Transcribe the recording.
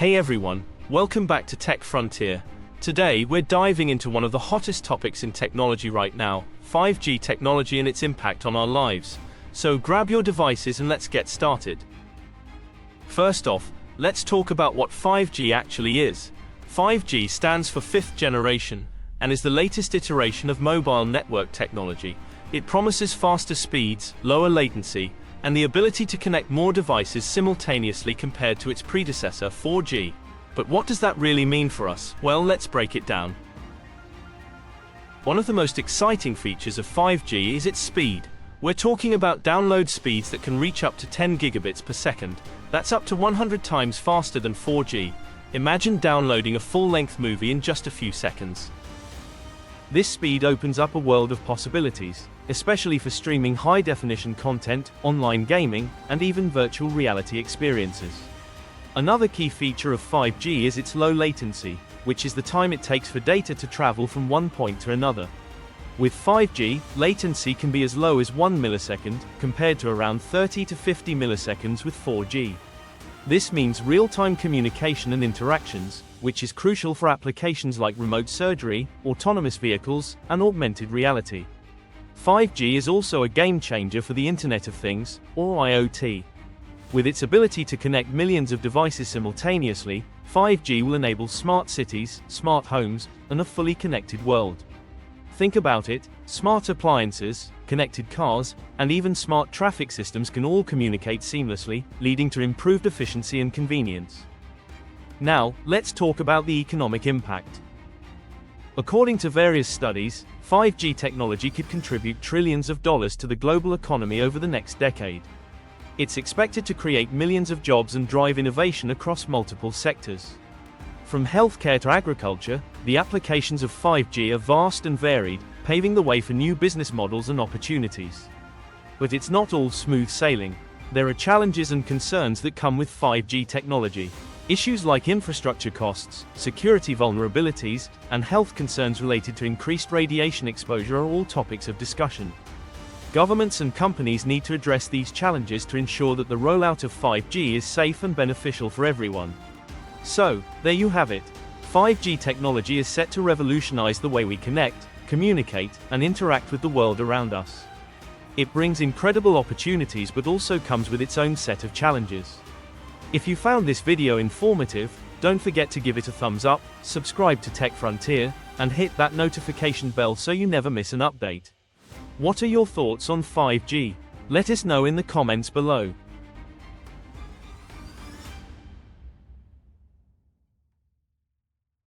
Hey everyone, welcome back to Tech Frontier. Today, we're diving into one of the hottest topics in technology right now, 5G technology and its impact on our lives. So grab your devices and let's get started. First off, let's talk about what 5G actually is. 5G stands for fifth generation and is the latest iteration of mobile network technology. It promises faster speeds, lower latency, and the ability to connect more devices simultaneously compared to its predecessor, 4G. But what does that really mean for us? Well, let's break it down. One of the most exciting features of 5G is its speed. We're talking about download speeds that can reach up to 10 gigabits per second. That's up to 100 times faster than 4G. Imagine downloading a full-length movie in just a few seconds. This speed opens up a world of possibilities, especially for streaming high-definition content, online gaming, and even virtual reality experiences. Another key feature of 5G is its low latency, which is the time it takes for data to travel from one point to another. With 5G, latency can be as low as 1 millisecond, compared to around 30 to 50 milliseconds with 4G. This means real-time communication and interactions, which is crucial for applications like remote surgery, autonomous vehicles, and augmented reality. 5G is also a game-changer for the Internet of Things, or IoT. With its ability to connect millions of devices simultaneously, 5G will enable smart cities, smart homes, and a fully connected world. Think about it, smart appliances, connected cars, and even smart traffic systems can all communicate seamlessly, leading to improved efficiency and convenience. Now, let's talk about the economic impact. According to various studies, 5G technology could contribute trillions of dollars to the global economy over the next decade. It's expected to create millions of jobs and drive innovation across multiple sectors. From healthcare to agriculture, the applications of 5G are vast and varied, paving the way for new business models and opportunities. But it's not all smooth sailing. There are challenges and concerns that come with 5G technology. Issues like infrastructure costs, security vulnerabilities, and health concerns related to increased radiation exposure are all topics of discussion. Governments and companies need to address these challenges to ensure that the rollout of 5G is safe and beneficial for everyone. So, there you have it. 5G technology is set to revolutionize the way we connect, communicate, and interact with the world around us. It brings incredible opportunities but also comes with its own set of challenges. If you found this video informative, don't forget to give it a thumbs up, subscribe to Tech Frontier, and hit that notification bell so you never miss an update. What are your thoughts on 5G? Let us know in the comments below.